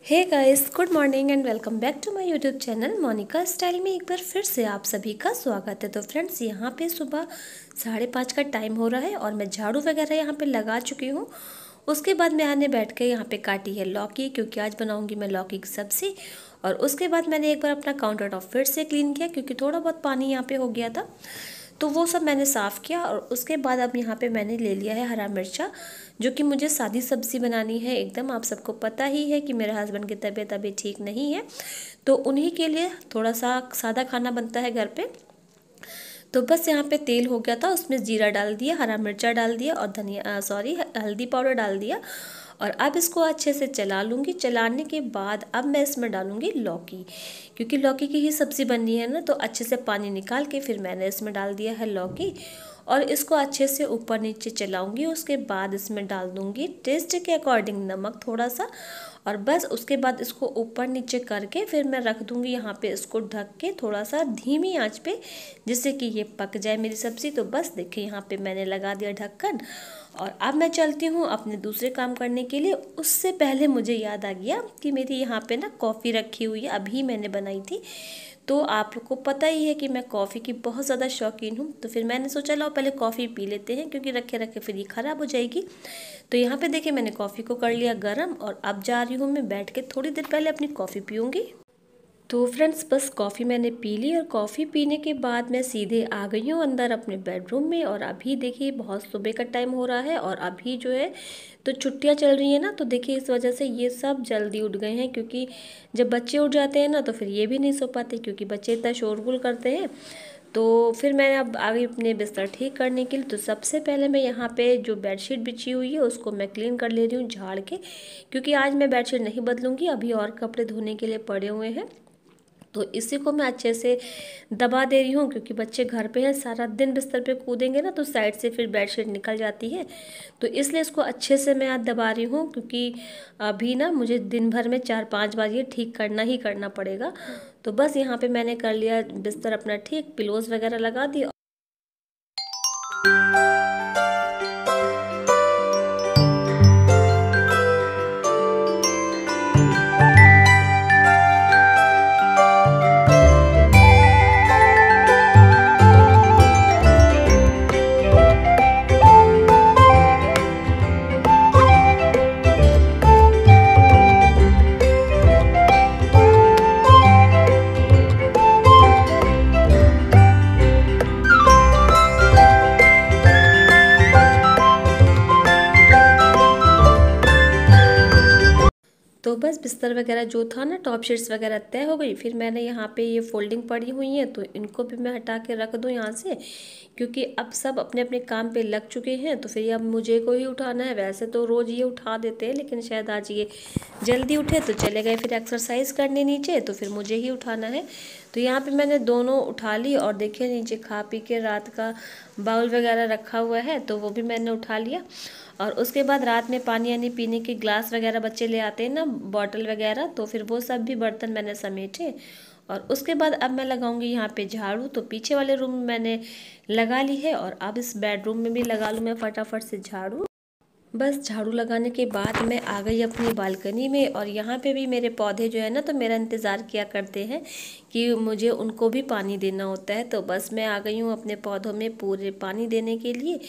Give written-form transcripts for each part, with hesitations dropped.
Hey guys, good morning and welcome back to my YouTube channel Monika style में एक बार फिर से आप सभी का स्वागत है। तो फ्रेंड्स, यहाँ पे सुबह 5:30 का टाइम हो रहा है और मैं झाड़ू वगैरह यहाँ पे लगा चुकी हूँ। उसके बाद मैंने बैठ के यहाँ पे काटी है लौकी, क्योंकि आज बनाऊँगी मैं लौकी की सब्ज़ी। और उसके बाद मैंने एक बार अपना काउंटर टॉप फिर से क्लीन किया, क्योंकि थोड़ा बहुत पानी यहाँ पे हो गया था, तो वो सब मैंने साफ़ किया। और उसके बाद अब यहाँ पे मैंने ले लिया है हरा मिर्चा, जो कि मुझे सादी सब्ज़ी बनानी है एकदम। आप सबको पता ही है कि मेरे हस्बैंड की तबीयत अभी ठीक नहीं है, तो उन्हीं के लिए थोड़ा सा सादा खाना बनता है घर पे। तो बस यहाँ पे तेल हो गया था, उसमें जीरा डाल दिया, हरा मिर्चा डाल दिया और हल्दी पाउडर डाल दिया। और अब इसको अच्छे से चला लूँगी। चलाने के बाद अब मैं इसमें डालूँगी लौकी, क्योंकि लौकी की ही सब्ज़ी बननी है ना। तो अच्छे से पानी निकाल के फिर मैंने इसमें डाल दिया है लौकी, और इसको अच्छे से ऊपर नीचे चलाऊँगी। उसके बाद इसमें डाल दूँगी टेस्ट के अकॉर्डिंग नमक थोड़ा सा, और बस उसके बाद इसको ऊपर नीचे करके फिर मैं रख दूँगी यहाँ पे इसको ढक के थोड़ा सा धीमी आंच पे, जिससे कि ये पक जाए मेरी सब्ज़ी। तो बस देखिए, यहाँ पे मैंने लगा दिया ढक्कन, और अब मैं चलती हूँ अपने दूसरे काम करने के लिए। उससे पहले मुझे याद आ गया कि मेरी यहाँ पे ना कॉफ़ी रखी हुई है, अभी मैंने बनाई थी। तो आप लोग को पता ही है कि मैं कॉफ़ी की बहुत ज़्यादा शौकीन हूँ, तो फिर मैंने सोचा लाओ पहले कॉफ़ी पी लेते हैं, क्योंकि रखे रखे फिर ये ख़राब हो जाएगी। तो यहाँ पे देखिए, मैंने कॉफ़ी को कर लिया गर्म, और अब जा रही हूँ मैं बैठ के थोड़ी देर पहले अपनी कॉफ़ी पीऊँगी। तो फ्रेंड्स, बस कॉफ़ी मैंने पी ली, और कॉफ़ी पीने के बाद मैं सीधे आ गई हूँ अंदर अपने बेडरूम में। और अभी देखिए, बहुत सुबह का टाइम हो रहा है, और अभी जो है तो छुट्टियाँ चल रही हैं ना, तो देखिए इस वजह से ये सब जल्दी उठ गए हैं। क्योंकि जब बच्चे उठ जाते हैं ना, तो फिर ये भी नहीं सो पाते, क्योंकि बच्चे इतना शोरगुल करते हैं। तो फिर मैंने अब आ गई अपने बिस्तर ठीक करने के लिए। तो सबसे पहले मैं यहाँ पे जो बेडशीट बिछी हुई है उसको मैं क्लीन कर ले रही हूँ झाड़ के, क्योंकि आज मैं बेडशीट नहीं बदलूँगी, अभी और कपड़े धोने के लिए पड़े हुए हैं। तो इसी को मैं अच्छे से दबा दे रही हूँ, क्योंकि बच्चे घर पे हैं, सारा दिन बिस्तर पे कूदेंगे ना, तो साइड से फिर बेडशीट निकल जाती है। तो इसलिए इसको अच्छे से मैं आज दबा रही हूँ, क्योंकि अभी ना मुझे दिन भर में 4-5 बार ये ठीक करना ही करना पड़ेगा। तो बस यहाँ पे मैंने कर लिया बिस्तर अपना ठीक, पिलोज वगैरह लगा दी। तो बस बिस्तर वगैरह जो था ना, टॉप शीट्स वगैरह तय हो गई। फिर मैंने यहाँ पे ये फोल्डिंग पड़ी हुई है, तो इनको भी मैं हटा के रख दूँ यहाँ से, क्योंकि अब सब अपने अपने काम पे लग चुके हैं। तो फिर अब मुझे को ही उठाना है। वैसे तो रोज़ ये उठा देते हैं, लेकिन शायद आज ये जल्दी उठे तो चले गए फिर एक्सरसाइज करने नीचे, तो फिर मुझे ही उठाना है। तो यहाँ पे मैंने दोनों उठा ली, और देखिए नीचे खा पी के रात का बाउल वगैरह रखा हुआ है, तो वो भी मैंने उठा लिया। और उसके बाद रात में पानी यानी पीने के ग्लास वगैरह बच्चे ले आते हैं ना, बॉटल वगैरह, तो फिर वो सब भी बर्तन मैंने समेटे। और उसके बाद अब मैं लगाऊंगी यहाँ पे झाड़ू। तो पीछे वाले रूम में मैंने लगा ली है, और अब इस बेडरूम में भी लगा लूँ मैं फटाफट से झाड़ू। बस झाड़ू लगाने के बाद मैं आ गई अपनी बालकनी में, और यहाँ पे भी मेरे पौधे जो है ना, तो मेरा इंतज़ार किया करते हैं कि मुझे उनको भी पानी देना होता है। तो बस मैं आ गई हूँ अपने पौधों में पूरे पानी देने के लिए।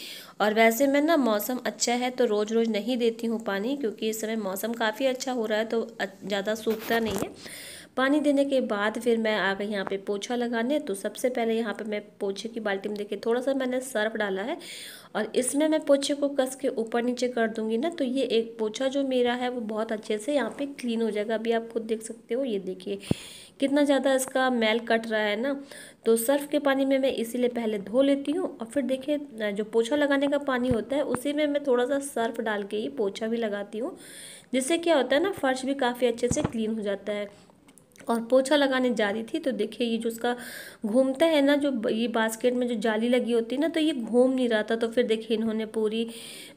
और वैसे मैं ना, मौसम अच्छा है तो रोज़ रोज़ नहीं देती हूँ पानी, क्योंकि इस समय मौसम काफ़ी अच्छा हो रहा है, तो ज़्यादा सूखता नहीं है। पानी देने के बाद फिर मैं आ गई यहाँ पे पोछा लगाने। तो सबसे पहले यहाँ पे मैं पोछे की बाल्टी में देखिए थोड़ा सा मैंने सर्फ डाला है, और इसमें मैं पोछे को कस के ऊपर नीचे कर दूंगी ना, तो ये एक पोछा जो मेरा है वो बहुत अच्छे से यहाँ पे क्लीन हो जाएगा। अभी आप खुद देख सकते हो, ये देखिए कितना ज़्यादा इसका मैल कट रहा है ना। तो सर्फ के पानी में मैं इसीलिए पहले धो लेती हूँ, और फिर देखिए जो पोछा लगाने का पानी होता है उसी में मैं थोड़ा सा सर्फ डाल के ही पोछा भी लगाती हूँ, जिससे क्या होता है ना, फर्श भी काफ़ी अच्छे से क्लीन हो जाता है। और पोछा लगाने जा रही थी, तो देखिए ये जो उसका घूमता है ना, जो ये बास्केट में जो जाली लगी होती है ना, तो ये घूम नहीं रहा था। तो फिर देखिए इन्होंने पूरी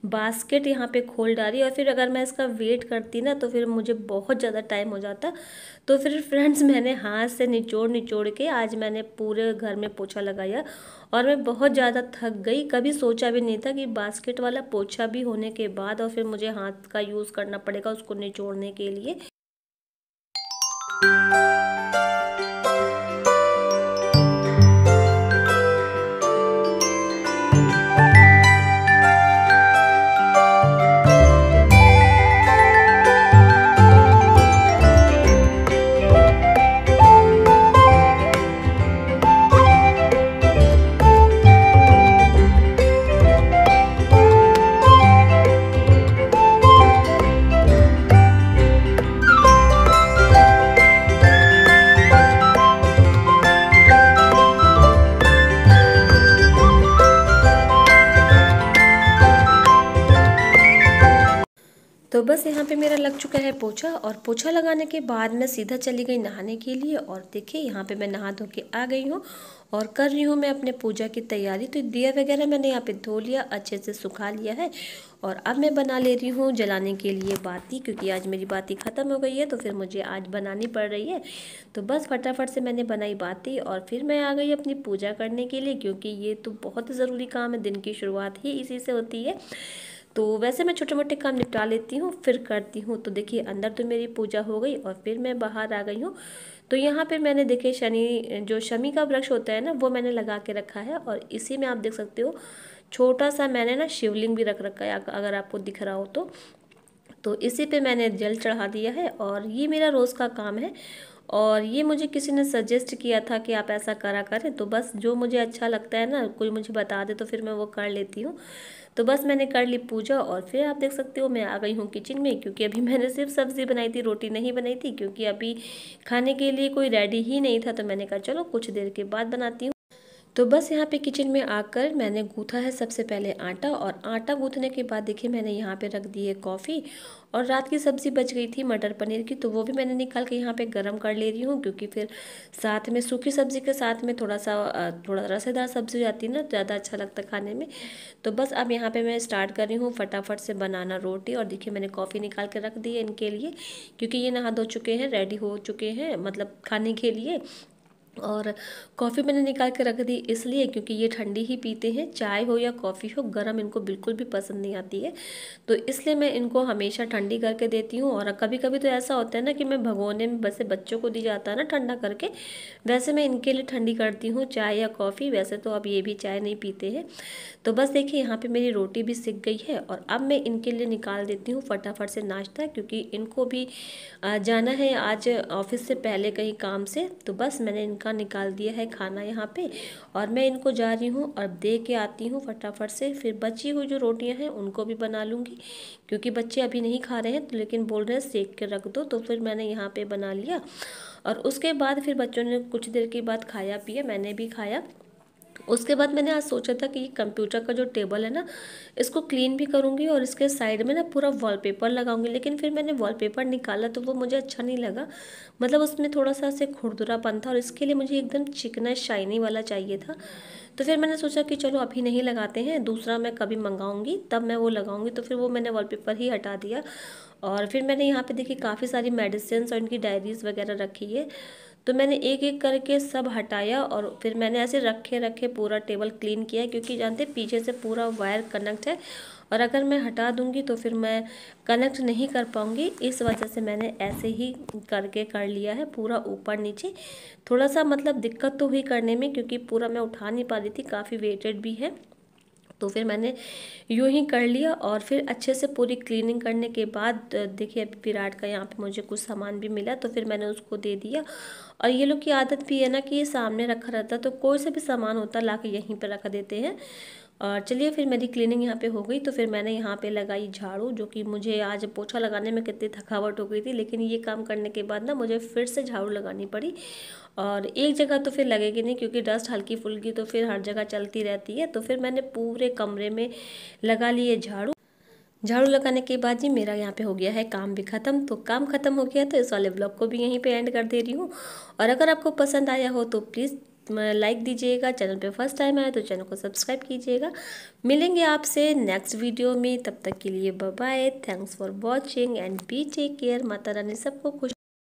बास्केट यहाँ पे खोल डाली, और फिर अगर मैं इसका वेट करती ना, तो फिर मुझे बहुत ज़्यादा टाइम हो जाता। तो फिर फ्रेंड्स, मैंने हाथ से निचोड़ निचोड़ के आज मैंने पूरे घर में पोछा लगाया, और मैं बहुत ज़्यादा थक गई। कभी सोचा भी नहीं था कि बास्केट वाला पोछा भी होने के बाद और फिर मुझे हाथ का यूज़ करना पड़ेगा उसको निचोड़ने के लिए। बस यहाँ पे मेरा लग चुका है पोछा, और पोछा लगाने के बाद मैं सीधा चली गई नहाने के लिए। और देखिए यहाँ पे मैं नहा धो के आ गई हूँ और कर रही हूँ मैं अपने पूजा की तैयारी। तो दिया वगैरह मैंने यहाँ पे धो लिया, अच्छे से सुखा लिया है। और अब मैं बना ले रही हूँ जलाने के लिए बाती, क्योंकि आज मेरी बाती ख़त्म हो गई है तो फिर मुझे आज बनानी पड़ रही है। तो बस फटाफट से मैंने बनाई बाती और फिर मैं आ गई अपनी पूजा करने के लिए, क्योंकि ये तो बहुत ज़रूरी काम है, दिन की शुरुआत ही इसी से होती है। तो वैसे मैं छोटे मोटे काम निपटा लेती हूँ फिर करती हूँ। तो देखिए अंदर तो मेरी पूजा हो गई और फिर मैं बाहर आ गई हूँ। तो यहाँ पे मैंने देखिए शमी का वृक्ष होता है ना, वो मैंने लगा के रखा है। और इसी में आप देख सकते हो छोटा सा मैंने ना शिवलिंग भी रख रखा है, अगर आपको दिख रहा हो तो इसी पे मैंने जल चढ़ा दिया है। और ये मेरा रोज़ का काम है, और ये मुझे किसी ने सजेस्ट किया था कि आप ऐसा करा करें। तो बस जो मुझे अच्छा लगता है ना, कोई मुझे बता दे तो फिर मैं वो कर लेती हूँ। तो बस मैंने कर ली पूजा और फिर आप देख सकते हो मैं आ गई हूँ किचन में, क्योंकि अभी मैंने सिर्फ सब्ज़ी बनाई थी, रोटी नहीं बनाई थी, क्योंकि अभी खाने के लिए कोई रेडी ही नहीं था। तो मैंने कहा चलो कुछ देर के बाद बनाती हूँ। तो बस यहाँ पे किचन में आकर मैंने गूँथा है सबसे पहले आटा, और आटा गूँथने के बाद देखिए मैंने यहाँ पे रख दी है कॉफ़ी। और रात की सब्ज़ी बच गई थी मटर पनीर की, तो वो भी मैंने निकाल के यहाँ पे गरम कर ले रही हूँ, क्योंकि फिर साथ में सूखी सब्ज़ी के साथ में थोड़ा रसेदार सब्ज़ी हो जाती है ना, ज़्यादा अच्छा लगता है खाने में। तो बस अब यहाँ पे मैं स्टार्ट कर रही हूँ फटाफट से बनाना रोटी। और देखिए मैंने कॉफ़ी निकाल के रख दी है इनके लिए, क्योंकि ये नहा धो चुके हैं, रेडी हो चुके हैं मतलब खाने के लिए। और कॉफ़ी मैंने निकाल के रख दी इसलिए क्योंकि ये ठंडी ही पीते हैं, चाय हो या कॉफ़ी हो, गरम इनको बिल्कुल भी पसंद नहीं आती है। तो इसलिए मैं इनको हमेशा ठंडी करके देती हूँ। और कभी कभी तो ऐसा होता है ना कि मैं भगोने में, वैसे बच्चों को दी जाता है ना ठंडा करके, वैसे मैं इनके लिए ठंडी करती हूँ चाय या कॉफ़ी। वैसे तो अब ये भी चाय नहीं पीते हैं। तो बस देखिए यहाँ पे मेरी रोटी भी सिक गई है, और अब मैं इनके लिए निकाल देती हूँ फटाफट से नाश्ता, क्योंकि इनको भी जाना है आज ऑफिस से पहले कहीं काम से। तो बस मैंने इनका निकाल दिया है खाना यहाँ पे, और मैं इनको जा रही हूँ और दे के आती हूँ फटाफट से। फिर बची हुई जो रोटियाँ हैं उनको भी बना लूँगी, क्योंकि बच्चे अभी नहीं खा रहे हैं तो, लेकिन बोल रहे हैं सेक के रख दो। तो फिर मैंने यहाँ पे बना लिया, और उसके बाद फिर बच्चों ने कुछ देर के बाद खाया पिया, मैंने भी खाया। उसके बाद मैंने आज सोचा था कि कंप्यूटर का जो टेबल है ना, इसको क्लीन भी करूँगी और इसके साइड में ना पूरा वॉलपेपर लगाऊंगी। लेकिन फिर मैंने वॉलपेपर निकाला तो वो मुझे अच्छा नहीं लगा, मतलब उसमें थोड़ा सा ऐसे खुरदुरापन था, और इसके लिए मुझे एकदम चिकना शाइनी वाला चाहिए था। तो फिर मैंने सोचा कि चलो अभी नहीं लगाते हैं, दूसरा मैं कभी मंगाऊंगी तब मैं वो लगाऊंगी। तो फिर वो मैंने वॉलपेपर ही हटा दिया। और फिर मैंने यहाँ पे देखी काफ़ी सारी मेडिसिन और इनकी डायरीज़ वगैरह रखी है। तो मैंने एक एक करके सब हटाया, और फिर मैंने ऐसे रखे रखे पूरा टेबल क्लीन किया, क्योंकि जानते पीछे से पूरा वायर कनेक्ट है, और अगर मैं हटा दूंगी तो फिर मैं कनेक्ट नहीं कर पाऊंगी। इस वजह से मैंने ऐसे ही करके कर लिया है पूरा ऊपर नीचे। थोड़ा सा मतलब दिक्कत तो हुई करने में, क्योंकि पूरा मैं उठा नहीं पा रही थी, काफ़ी वेटेड भी है। तो फिर मैंने यूँ ही कर लिया, और फिर अच्छे से पूरी क्लीनिंग करने के बाद देखिए अभी विराट का यहाँ पे मुझे कुछ सामान भी मिला, तो फिर मैंने उसको दे दिया। और ये लोग की आदत भी है ना कि ये सामने रखा रहता है, तो कोई सा भी सामान होता है ला के यहीं पर रख देते हैं। और चलिए फिर मेरी क्लीनिंग यहाँ पे हो गई। तो फिर मैंने यहाँ पे लगाई झाड़ू, जो कि मुझे आज पोछा लगाने में कितनी थकावट हो गई थी, लेकिन ये काम करने के बाद ना मुझे फिर से झाड़ू लगानी पड़ी। और एक जगह तो फिर लगेगी नहीं, क्योंकि डस्ट हल्की फुल्की तो फिर हर जगह चलती रहती है। तो फिर मैंने पूरे कमरे में लगा लिए झाड़ू। झाड़ू लगाने के बाद जी मेरा यहाँ पे हो गया है काम भी ख़त्म। तो काम ख़त्म हो गया तो इस वाले ब्लॉग को भी यहीं पे एंड कर दे रही हूँ। और अगर आपको पसंद आया हो तो प्लीज़ लाइक दीजिएगा, चैनल पे फर्स्ट टाइम आया तो चैनल को सब्सक्राइब कीजिएगा। मिलेंगे आपसे नेक्स्ट वीडियो में, तब तक के लिए bye bye, thanks for watching and be take care. Mata Rani सबको खुश